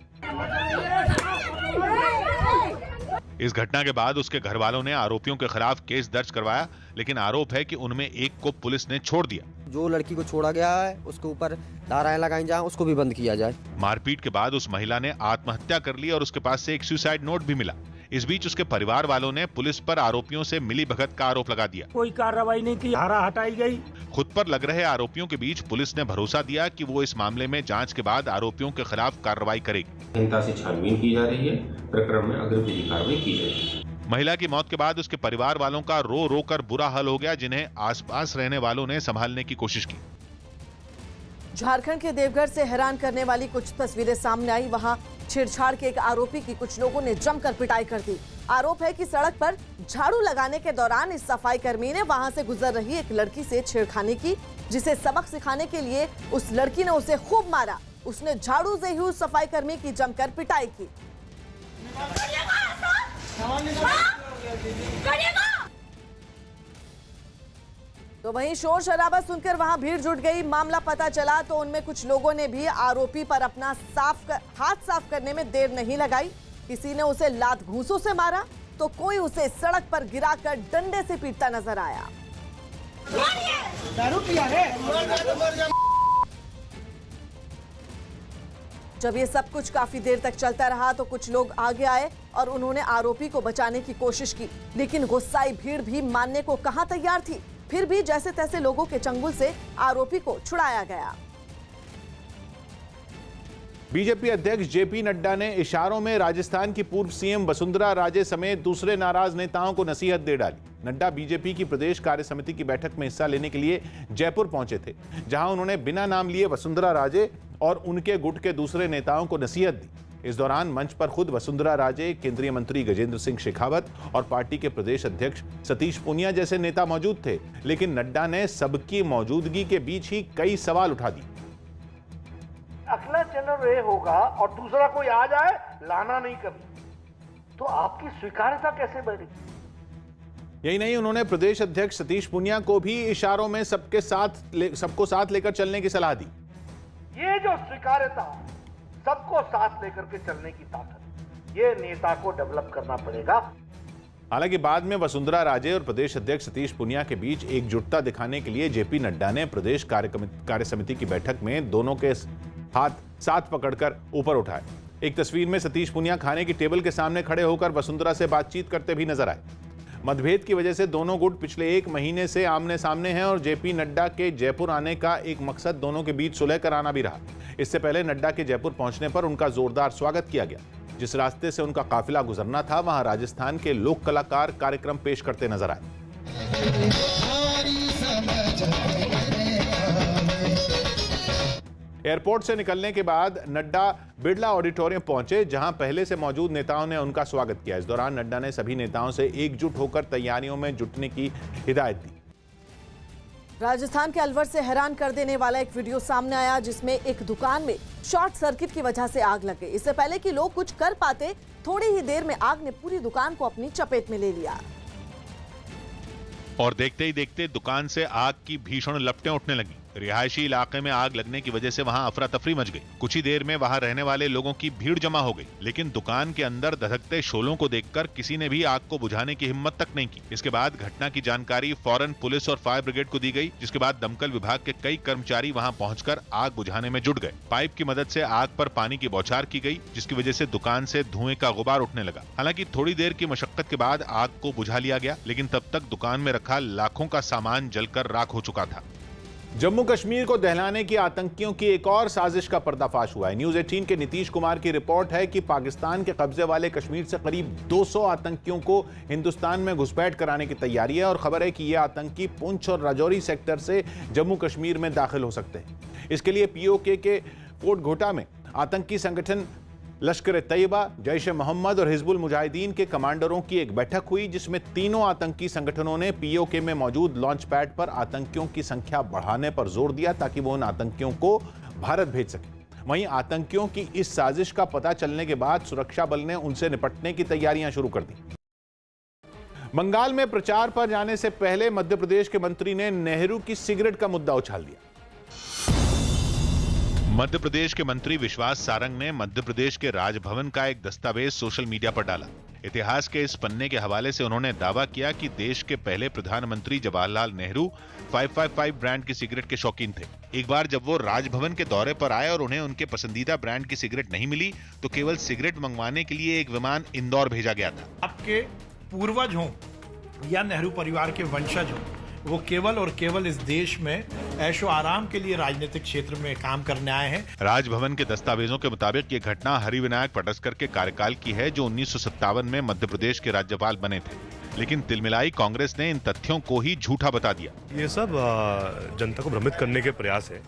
इस घटना के बाद उसके घर वालों ने आरोपियों के खिलाफ केस दर्ज करवाया, लेकिन आरोप है कि उनमें एक को पुलिस ने छोड़ दिया। जो लड़की को छोड़ा गया है उसके ऊपर धाराएं लगाई जाए, उसको भी बंद किया जाए। मारपीट के बाद उस महिला ने आत्महत्या कर ली और उसके पास से एक सुसाइड नोट भी मिला। इस बीच उसके परिवार वालों ने पुलिस पर आरोपियों से मिलीभगत का आरोप लगा दिया। कोई कार्रवाई नहीं की, धारा हटाई गई। खुद पर लग रहे आरोपियों के बीच पुलिस ने भरोसा दिया कि वो इस मामले में जांच के बाद आरोपियों के खिलाफ कार्रवाई करेगी। गहनता से छानबीन की जा रही है, प्रकरण में अग्रिम कार्रवाई की जाएगी। महिला की मौत के बाद उसके परिवार वालों का रो रो कर बुरा हाल हो गया, जिन्हें आसपास रहने वालों ने संभालने की कोशिश की। झारखंड के देवघर से हैरान करने वाली कुछ तस्वीरें सामने आई। वहां छेड़छाड़ के एक आरोपी की कुछ लोगों ने जमकर पिटाई कर दी। आरोप है कि सड़क पर झाड़ू लगाने के दौरान इस सफाई कर्मी ने वहां से गुजर रही एक लड़की से छेड़खानी की, जिसे सबक सिखाने के लिए उस लड़की ने उसे खूब मारा। उसने झाड़ू से ही उस सफाई कर्मी की जमकर पिटाई की। तो वहीं शोर शराबा सुनकर वहां भीड़ जुट गई। मामला पता चला तो उनमें कुछ लोगों ने भी आरोपी पर अपना हाथ साफ करने में देर नहीं लगाई। किसी ने उसे लात घूंसों से मारा तो कोई उसे सड़क पर गिराकर डंडे से पीटता नजर आया। दारू पिया है। जब ये सब कुछ काफी देर तक चलता रहा तो कुछ लोग आगे आए और उन्होंने आरोपी को बचाने की कोशिश की, लेकिन गुस्साई भीड़ भी मानने को कहां तैयार थी। फिर भी जैसे तैसे लोगों के चंगुल से आरोपी को छुड़ाया गया। बीजेपी अध्यक्ष जेपी नड्डा ने इशारों में राजस्थान की पूर्व सीएम वसुंधरा राजे समेत दूसरे नाराज नेताओं को नसीहत दे डाली। नड्डा बीजेपी की प्रदेश कार्य समिति की बैठक में हिस्सा लेने के लिए जयपुर पहुंचे थे, जहां उन्होंने बिना नाम लिए वसुंधरा राजे और उनके गुट के दूसरे नेताओं को नसीहत दी। इस दौरान मंच पर खुद वसुंधरा राजे, केंद्रीय मंत्री गजेंद्र सिंह शेखावत और पार्टी के प्रदेश अध्यक्ष सतीश पूनिया जैसे नेता मौजूद थे, लेकिन नड्डा ने सबकी मौजूदगी के बीच ही कई सवाल उठा दिए। अगला चैनल रे होगा और दूसरा कोई आ जाए, लाना नहीं कभी, तो आपकी स्वीकार्यता कैसे बढ़ेगी? यही नहीं, उन्होंने प्रदेश अध्यक्ष सतीश पूनिया को भी इशारों में सबको साथ लेकर चलने की सलाह दी। ये जो स्वीकार्यता, सबको साथ लेकर के चलने की ताकत, ये नेता को डेवलप करना पड़ेगा। हालांकि बाद में वसुंधरा राजे और प्रदेश अध्यक्ष सतीश पूनिया के बीच एकजुटता दिखाने के लिए जेपी नड्डा ने प्रदेश कार्य समिति की बैठक में दोनों के हाथ साथ पकड़कर ऊपर उठाए। एक तस्वीर में सतीश पूनिया खाने की टेबल के सामने खड़े होकर वसुंधरा से बातचीत करते भी नजर आए। मतभेद की वजह से दोनों गुट पिछले 1 महीने से आमने सामने हैं और जेपी नड्डा के जयपुर आने का एक मकसद दोनों के बीच सुलह कराना भी रहा। इससे पहले नड्डा के जयपुर पहुंचने पर उनका जोरदार स्वागत किया गया। जिस रास्ते से उनका काफिला गुजरना था, वहां राजस्थान के लोक कलाकार कार्यक्रम पेश करते नजर आए। एयरपोर्ट से निकलने के बाद नड्डा बिरला ऑडिटोरियम पहुंचे, जहां पहले से मौजूद नेताओं ने उनका स्वागत किया। इस दौरान नड्डा ने सभी नेताओं से एकजुट होकर तैयारियों में जुटने की हिदायत दी। राजस्थान के अलवर से हैरान कर देने वाला एक वीडियो सामने आया, जिसमें एक दुकान में शॉर्ट सर्किट की वजह से आग लग गई। इससे पहले कि लोग कुछ कर पाते, थोड़ी ही देर में आग ने पूरी दुकान को अपनी चपेट में ले लिया और देखते ही देखते दुकान से आग की भीषण लपटें उठने लगी। रिहायशी इलाके में आग लगने की वजह से वहां अफरा तफरी मच गई। कुछ ही देर में वहां रहने वाले लोगों की भीड़ जमा हो गई, लेकिन दुकान के अंदर धधकते शोलों को देखकर किसी ने भी आग को बुझाने की हिम्मत तक नहीं की। इसके बाद घटना की जानकारी फौरन पुलिस और फायर ब्रिगेड को दी गई, जिसके बाद दमकल विभाग के कई कर्मचारी वहां पहुंचकर आग बुझाने में जुट गए। पाइप की मदद से आग पर पानी की बौछार की गई, जिसकी वजह से दुकान से धुएं का गुबार उठने लगा। हालांकि थोड़ी देर की मशक्कत के बाद आग को बुझा लिया गया, लेकिन तब तक दुकान में रखा लाखों का सामान जलकर राख हो चुका था। जम्मू कश्मीर को दहलाने की आतंकियों की एक और साजिश का पर्दाफाश हुआ है। न्यूज 18 के नीतीश कुमार की रिपोर्ट है कि पाकिस्तान के कब्जे वाले कश्मीर से करीब 200 आतंकियों को हिंदुस्तान में घुसपैठ कराने की तैयारी है और खबर है कि ये आतंकी पुंछ और राजौरी सेक्टर से जम्मू कश्मीर में दाखिल हो सकते हैं। इसके लिए पीओके के कोट घोटा में आतंकी संगठन लश्कर तैयबा, जैश ए मोहम्मद और हिजबुल मुजाहिदीन के कमांडरों की एक बैठक हुई, जिसमें तीनों आतंकी संगठनों ने पीओके में मौजूद लॉन्च पैड पर आतंकियों की संख्या बढ़ाने पर जोर दिया ताकि वो उन आतंकियों को भारत भेज सके। वहीं आतंकियों की इस साजिश का पता चलने के बाद सुरक्षा बल ने उनसे निपटने की तैयारियां शुरू कर दी। बंगाल में प्रचार पर जाने से पहले मध्य प्रदेश के मंत्री ने नेहरू की सिगरेट का मुद्दा उछाल दिया। मध्य प्रदेश के मंत्री विश्वास सारंग ने मध्य प्रदेश के राजभवन का एक दस्तावेज सोशल मीडिया पर डाला। इतिहास के इस पन्ने के हवाले से उन्होंने दावा किया कि देश के पहले प्रधानमंत्री जवाहरलाल नेहरू 555 ब्रांड की सिगरेट के शौकीन थे। एक बार जब वो राजभवन के दौरे पर आए और उन्हें उनके पसंदीदा ब्रांड की सिगरेट नहीं मिली, तो केवल सिगरेट मंगवाने के लिए एक विमान इंदौर भेजा गया था। आपके पूर्वज हों या नेहरू परिवार के वंशज हों, वो केवल और केवल इस देश में ऐशो आराम के लिए राजनीतिक क्षेत्र में काम करने आए हैं। राजभवन के दस्तावेजों के मुताबिक ये घटना हरिविनायक पटस्कर के कार्यकाल की है, जो 1957 में मध्य प्रदेश के राज्यपाल बने थे। लेकिन तिलमिलाई कांग्रेस ने इन तथ्यों को ही झूठा बता दिया। ये सब जनता को भ्रमित करने के प्रयास है,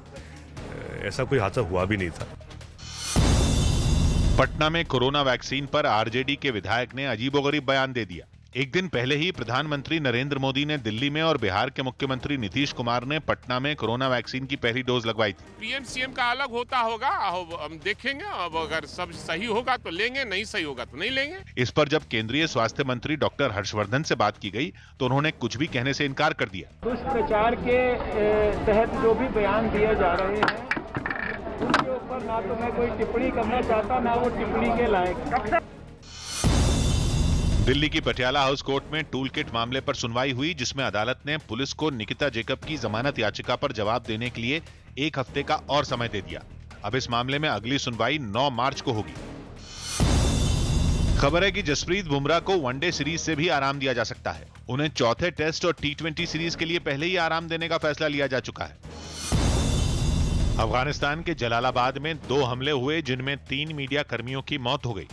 ऐसा कोई हादसा हुआ भी नहीं था। पटना में कोरोना वैक्सीन पर आरजेडी के विधायक ने अजीबोगरीब बयान दे दिया। एक दिन पहले ही प्रधानमंत्री नरेंद्र मोदी ने दिल्ली में और बिहार के मुख्यमंत्री नीतीश कुमार ने पटना में कोरोना वैक्सीन की पहली डोज लगवाई थी। पीएम सीएम का अलग होता होगा, हम देखेंगे। अब अगर सब सही होगा तो लेंगे, नहीं सही होगा तो नहीं लेंगे। इस पर जब केंद्रीय स्वास्थ्य मंत्री डॉक्टर हर्षवर्धन से बात की गई तो उन्होंने कुछ भी कहने से इनकार कर दिया। दुष्प्रचार के तहत जो भी बयान दिए जा रहे हैं उनके ऊपर ना तो मैं कोई टिप्पणी करना चाहता, ना वो टिप्पणी के लायक। दिल्ली की पटियाला हाउस कोर्ट में टूल किट मामले पर सुनवाई हुई, जिसमें अदालत ने पुलिस को निकिता जेकब की जमानत याचिका पर जवाब देने के लिए 1 हफ्ते का और समय दे दिया। अब इस मामले में अगली सुनवाई 9 मार्च को होगी। खबर है कि जसप्रीत बुमराह को वनडे सीरीज से भी आराम दिया जा सकता है। उन्हें चौथे टेस्ट और T20 सीरीज के लिए पहले ही आराम देने का फैसला लिया जा चुका है। अफगानिस्तान के जलालाबाद में 2 हमले हुए, जिनमें 3 मीडिया कर्मियों की मौत हो गई।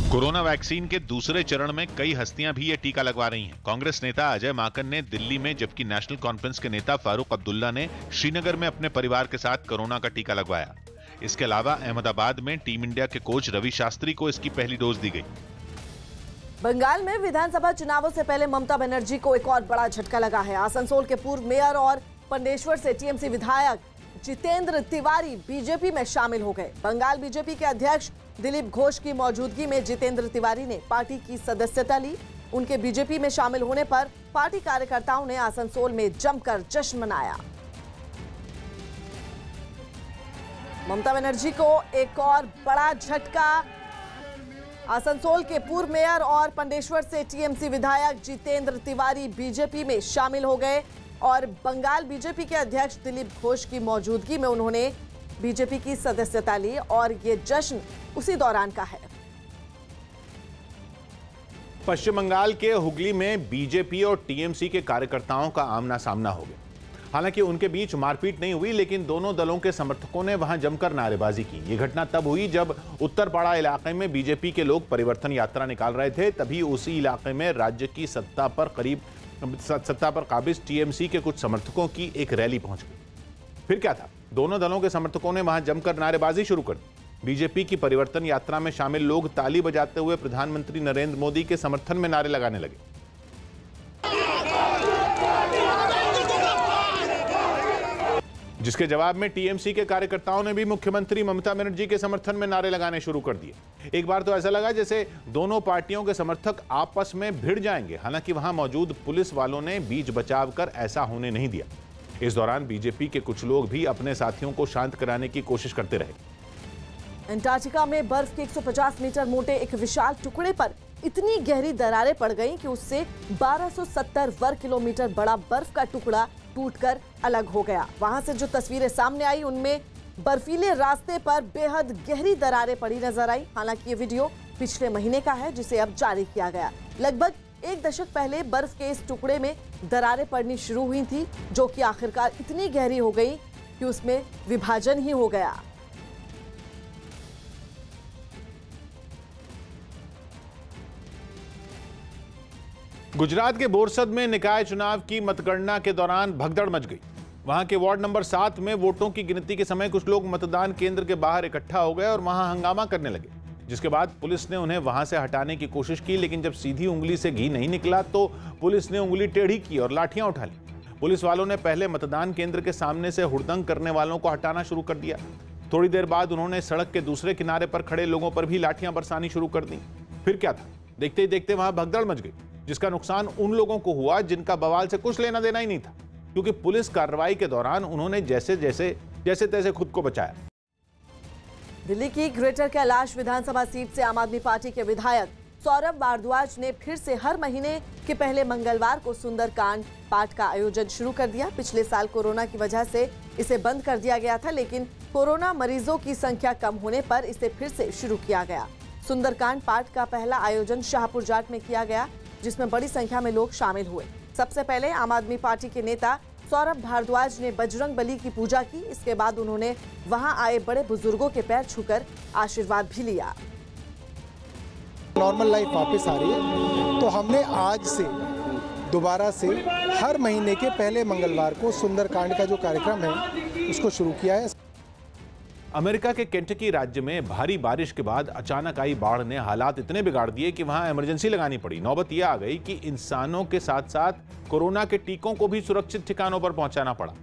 कोरोना वैक्सीन के दूसरे चरण में कई हस्तियां भी ये टीका लगवा रही हैं। कांग्रेस नेता अजय माकन ने दिल्ली में, जबकि नेशनल कॉन्फ्रेंस के नेता फारूक अब्दुल्ला ने श्रीनगर में अपने परिवार के साथ कोरोना का टीका लगवाया। इसके अलावा अहमदाबाद में टीम इंडिया के कोच रवि शास्त्री को इसकी पहली डोज दी गई। बंगाल में विधानसभा चुनावों से पहले ममता बनर्जी को एक और बड़ा झटका लगा है। आसनसोल के पूर्व मेयर और पंडेश्वर से टीएमसी विधायक जितेंद्र तिवारी बीजेपी में शामिल हो गए। बंगाल बीजेपी के अध्यक्ष दिलीप घोष की मौजूदगी में जितेंद्र तिवारी ने पार्टी की सदस्यता ली। उनके बीजेपी में शामिल होने पर पार्टी कार्यकर्ताओं ने आसनसोल में जमकर जश्न मनाया। ममता बनर्जी को एक और बड़ा झटका। आसनसोल के पूर्व मेयर और पंडेश्वर से टीएमसी विधायक जितेंद्र तिवारी बीजेपी में शामिल हो गए और बंगाल बीजेपी के अध्यक्ष दिलीप घोष की मौजूदगी में उन्होंने बीजेपी की सदस्यता ली और ये जश्न उसी दौरान का है। पश्चिम बंगाल के हुगली में बीजेपी और टीएमसी के कार्यकर्ताओं का आमना सामना हो गया। हालांकि उनके बीच मारपीट नहीं हुई, लेकिन दोनों दलों के समर्थकों ने वहां जमकर नारेबाजी की। ये घटना तब हुई जब उत्तरपाड़ा इलाके में बीजेपी के लोग परिवर्तन यात्रा निकाल रहे थे। तभी उसी इलाके में राज्य की सत्ता पर काबिज टीएमसी के कुछ समर्थकों की एक रैली पहुंच गई। फिर क्या था, दोनों दलों के समर्थकों ने वहां जमकर नारेबाजी शुरू कर दी। बीजेपी की परिवर्तन यात्रा में शामिल लोग ताली बजाते हुए प्रधानमंत्री नरेंद्र मोदी के समर्थन में नारे लगाने लगे। जिसके जवाब में टीएमसी के कार्यकर्ताओं ने भी मुख्यमंत्री ममता बनर्जी के समर्थन में नारे लगाने शुरू कर दिए। एक बार तो ऐसा लगा जैसे दोनों पार्टियों के समर्थक आपस में भिड़ जाएंगे। हालांकि वहां मौजूद पुलिस वालों ने बीच बचाव कर ऐसा होने नहीं दिया। इस दौरान बीजेपी के कुछ लोग भी अपने साथियों को शांत कराने की कोशिश करते रहे। अंटार्कटिका में बर्फ के 150 मीटर मोटे एक विशाल टुकड़े पर इतनी गहरी दरारें पड़ गईं कि उससे 1270 वर्ग किलोमीटर बड़ा बर्फ का टुकड़ा टूटकर अलग हो गया। वहां से जो तस्वीरें सामने आई उनमें बर्फीले रास्ते पर बेहद गहरी दरारें पड़ी नजर आई। हालांकि ये वीडियो पिछले महीने का है, जिसे अब जारी किया गया। लगभग 1 दशक पहले बर्फ के इस टुकड़े में दरारें पड़नी शुरू हुई थी, जो कि आखिरकार इतनी गहरी हो गई कि उसमें विभाजन ही हो गया। गुजरात के बोरसद में निकाय चुनाव की मतगणना के दौरान भगदड़ मच गई। वहां के वार्ड नंबर 7 में वोटों की गिनती के समय कुछ लोग मतदान केंद्र के बाहर इकट्ठा हो गए और वहां हंगामा करने लगे, जिसके बाद पुलिस ने उन्हें वहां से हटाने की कोशिश की। लेकिन जब सीधी उंगली से घी नहीं निकला तो पुलिस ने उंगली टेढ़ी की और लाठियां उठा ली। पुलिस वालों ने पहले मतदान केंद्र के सामने से हुड़दंग करने वालों को हटाना शुरू कर दिया। थोड़ी देर बाद उन्होंने सड़क के दूसरे किनारे पर खड़े लोगों पर भी लाठियां बरसानी शुरू कर दी। फिर क्या था, देखते ही देखते वहां भगदड़ मच गई, जिसका नुकसान उन लोगों को हुआ जिनका बवाल से कुछ लेना देना ही नहीं था, क्योंकि पुलिस कार्रवाई के दौरान उन्होंने जैसे तैसे खुद को बचाया। दिल्ली की ग्रेटर कैलाश विधानसभा सीट से आम आदमी पार्टी के विधायक सौरभ भारद्वाज ने फिर से हर महीने के पहले मंगलवार को सुंदरकांड पाठ का आयोजन शुरू कर दिया। पिछले साल कोरोना की वजह से इसे बंद कर दिया गया था, लेकिन कोरोना मरीजों की संख्या कम होने पर इसे फिर से शुरू किया गया। सुंदरकांड पाठ का पहला आयोजन शाहपुर जाट में किया गया, जिसमें बड़ी संख्या में लोग शामिल हुए। सबसे पहले आम आदमी पार्टी के नेता सौरभ भारद्वाज ने बजरंग बली की पूजा की। इसके बाद उन्होंने वहां आए बड़े बुजुर्गों के पैर छूकर आशीर्वाद भी लिया। नॉर्मल लाइफ वापस आ रही है, तो हमने आज से दोबारा से हर महीने के पहले मंगलवार को सुंदरकांड का जो कार्यक्रम है उसको शुरू किया है। अमेरिका के केंटकी राज्य में भारी बारिश के बाद अचानक आई बाढ़ ने हालात इतने बिगाड़ दिए कि वहां इमरजेंसी लगानी पड़ी। नौबत यह आ गई कि इंसानों के साथ साथ कोरोना के टीकों को भी सुरक्षित ठिकानों पर पहुंचाना पड़ा।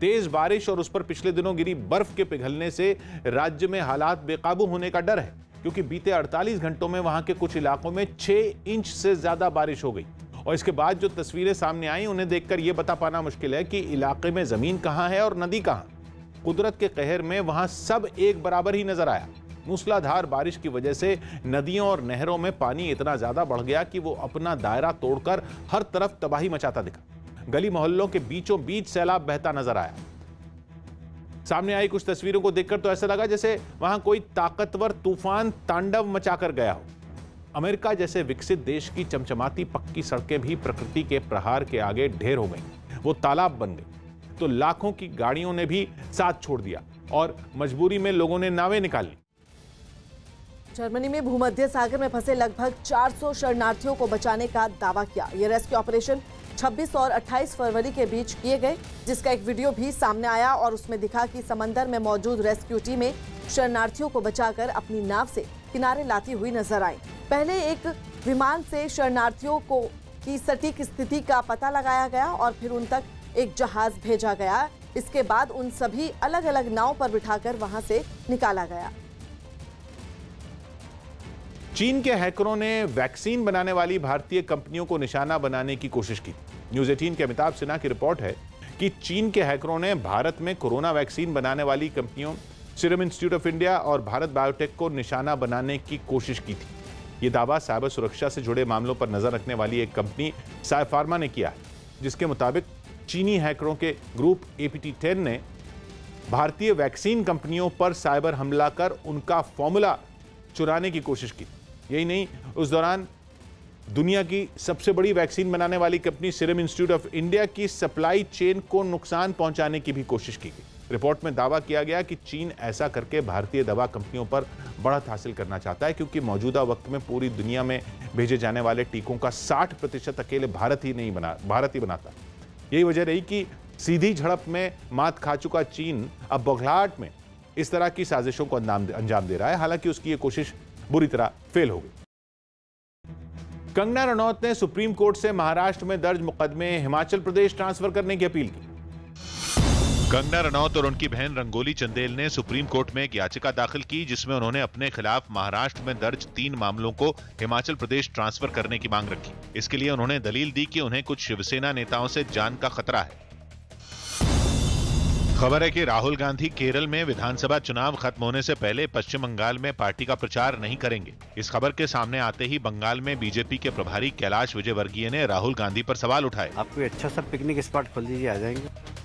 तेज बारिश और उस पर पिछले दिनों गिरी बर्फ के पिघलने से राज्य में हालात बेकाबू होने का डर है, क्योंकि बीते 48 घंटों में वहां के कुछ इलाकों में 6 इंच से ज्यादा बारिश हो गई। और इसके बाद जो तस्वीरें सामने आई उन्हें देखकर यह बता पाना मुश्किल है कि इलाके में जमीन कहां है और नदी कहां। कुदरत के कहर में वहां सब एक बराबर ही नजर आया। मूसलाधार बारिश की वजह से नदियों और नहरों में पानी इतना ज्यादा बढ़ गया कि वो अपना दायरा तोड़कर हर तरफ तबाही मचाता दिखा। गली मोहल्लों के बीचों बीच सैलाब बहता नजर आया। सामने आई कुछ तस्वीरों को देखकर तो ऐसा लगा जैसे वहां कोई ताकतवर तूफान तांडव मचाकर गया हो। अमेरिका जैसे विकसित देश की चमचमाती पक्की सड़कें भी प्रकृति के प्रहार के आगे ढेर हो गई। वो तालाब बन गई तो लाखों की गाड़ियों ने भी साथ छोड़ दिया और मजबूरी में लोगों ने नावें निकाल ली। जर्मनी में भूमध्य सागर में फंसे लगभग 400 शरणार्थियों को बचाने का दावा किया। ये रेस्क्यू ऑपरेशन 26 और 28 फरवरी के बीच किए गए, जिसका एक वीडियो भी सामने आया और उसमें दिखा कि समंदर में मौजूद रेस्क्यू टीमें शरणार्थियों को बचाकर अपनी नाव से किनारे लाती हुई नजर आई। पहले एक विमान से शरणार्थियों को की सटीक स्थिति का पता लगाया गया और फिर उन तक एक जहाज भेजा गया। इसके बाद उन सभी अलग अलग नाव पर बिठाकर वहां से निकाला गया। चीन के हैकरों ने वैक्सीन बनाने वाली भारतीय कंपनियों को निशाना बनाने की कोशिश की। न्यूज़ 18 के अमिताभ सिन्हा की रिपोर्ट है कि चीन के हैकरों ने भारत में कोरोना वैक्सीन बनाने वाली कंपनियों सीरम इंस्टीट्यूट ऑफ इंडिया और भारत बायोटेक को निशाना बनाने की कोशिश की थी। यह दावा साइबर सुरक्षा से जुड़े मामलों पर नजर रखने वाली एक कंपनी साई फार्मा ने किया है, जिसके मुताबिक चीनी हैकरों के ग्रुप APT10 ने भारतीय वैक्सीन कंपनियों पर साइबर हमला कर उनका फॉर्मूला चुराने की कोशिश की। यही नहीं, उस दौरान दुनिया की सबसे बड़ी वैक्सीन बनाने वाली company serum institute of India की सप्लाई चेन को नुकसान पहुंचाने की भी कोशिश की गई। रिपोर्ट में दावा किया गया कि चीन ऐसा करके भारतीय दवा कंपनियों पर बढ़त हासिल करना चाहता है, क्योंकि मौजूदा वक्त में पूरी दुनिया में भेजे जाने वाले टीकों का 60% अकेले भारत ही बनाता। यही वजह रही कि सीधी झड़प में मात खा चुका चीन अब बौखलाहट में इस तरह की साजिशों को अंजाम दे रहा है। हालांकि उसकी ये कोशिश बुरी तरह फेल हो गई। कंगना रनौत ने सुप्रीम कोर्ट से महाराष्ट्र में दर्ज मुकदमे हिमाचल प्रदेश ट्रांसफर करने की अपील की। कंगना रनौत और उनकी बहन रंगोली चंदेल ने सुप्रीम कोर्ट में एक याचिका दाखिल की, जिसमें उन्होंने अपने खिलाफ महाराष्ट्र में दर्ज 3 मामलों को हिमाचल प्रदेश ट्रांसफर करने की मांग रखी। इसके लिए उन्होंने दलील दी कि उन्हें कुछ शिवसेना नेताओं से जान का खतरा है। खबर है कि राहुल गांधी केरल में विधानसभा चुनाव खत्म होने से पहले पश्चिम बंगाल में पार्टी का प्रचार नहीं करेंगे। इस खबर के सामने आते ही बंगाल में बीजेपी के प्रभारी कैलाश विजयवर्गीय ने राहुल गांधी पर सवाल उठाए। आप कोई अच्छा सा पिकनिक स्पॉट खोल दीजिए, आ जाएंगे।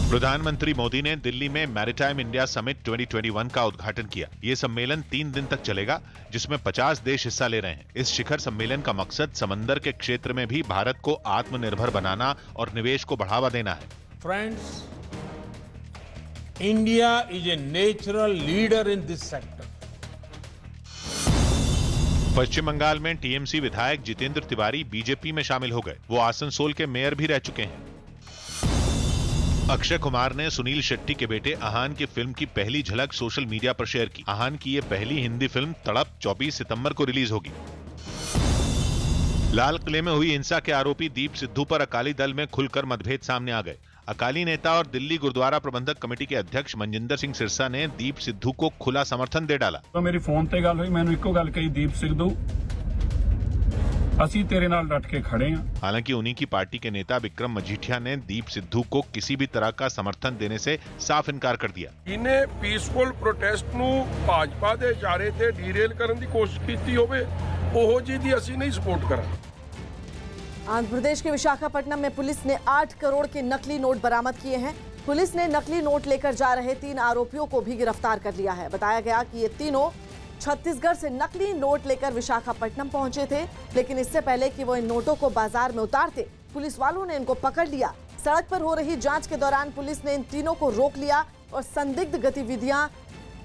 प्रधानमंत्री मोदी ने दिल्ली में मैरीटाइम इंडिया समिट 2021 का उद्घाटन किया। ये सम्मेलन 3 दिन तक चलेगा, जिसमें 50 देश हिस्सा ले रहे हैं। इस शिखर सम्मेलन का मकसद समंदर के क्षेत्र में भी भारत को आत्मनिर्भर बनाना और निवेश को बढ़ावा देना है। Friends, India is a natural leader in this sector. Paschim Bengal में टीएमसी विधायक जितेंद्र तिवारी बीजेपी में शामिल हो गए। वो आसनसोल के मेयर भी रह चुके हैं। अक्षय कुमार ने सुनील शेट्टी के बेटे आहान की फिल्म की पहली झलक सोशल मीडिया पर शेयर की। आहान की ये पहली हिंदी फिल्म तड़प 24 सितंबर को रिलीज होगी। लाल किले में हुई हिंसा के आरोपी दीप सिद्धू पर अकाली दल में खुलकर मतभेद सामने आ गए। अकाली नेता और दिल्ली गुरुद्वारा प्रबंधक कमेटी के अध्यक्ष मनजिंदर सिंह सिरसा ने दीप सिद्धू को खुला समर्थन दे डाला। तो मेरी फोन ते गल हुई, मैंने इको गल कही, दीप सिद्धू ਅਸੀਂ तेरे नाल डट के खड़े हैं। हालांकि उन्हीं की पार्टी के नेता विक्रम मजीठिया ने दीप सिद्धू को किसी भी तरह का समर्थन देने से साफ इनकार कर दिया। इन्हें पीसफुल प्रोटेस्ट ਨੂੰ ਭਾਜਪਾ ਦੇ ਇਸ਼ਾਰੇ ਤੇ ਡੀਰੇਲ ਕਰਨ ਦੀ ਕੋਸ਼ਿਸ਼ ਕੀਤੀ ਹੋਵੇ, ਉਹੋ ਜੀ ਦੀ ਅਸੀਂ ਨਹੀਂ ਸਪੋਰਟ ਕਰਾਂਗੇ। आंध्र प्रदेश के विशाखापट्टनम में पुलिस ने 8 करोड़ के नकली नोट बरामद किए हैं। पुलिस ने नकली नोट लेकर जा रहे 3 आरोपियों को भी गिरफ्तार कर लिया है। बताया गया कि ये तीनों छत्तीसगढ़ से नकली नोट लेकर विशाखापट्टनम पहुंचे थे, लेकिन इससे पहले कि वो इन नोटों को बाजार में उतारते, पुलिस वालों ने इनको पकड़ लिया। सड़क पर हो रही जांच के दौरान पुलिस ने इन तीनों को रोक लिया और संदिग्ध गतिविधियां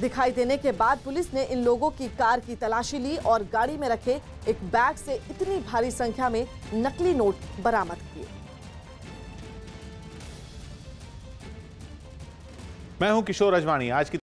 दिखाई देने के बाद पुलिस ने इन लोगों की कार की तलाशी ली और गाड़ी में रखे एक बैग से इतनी भारी संख्या में नकली नोट बरामद किए। मैं हूं किशोर अजवाणी। आज की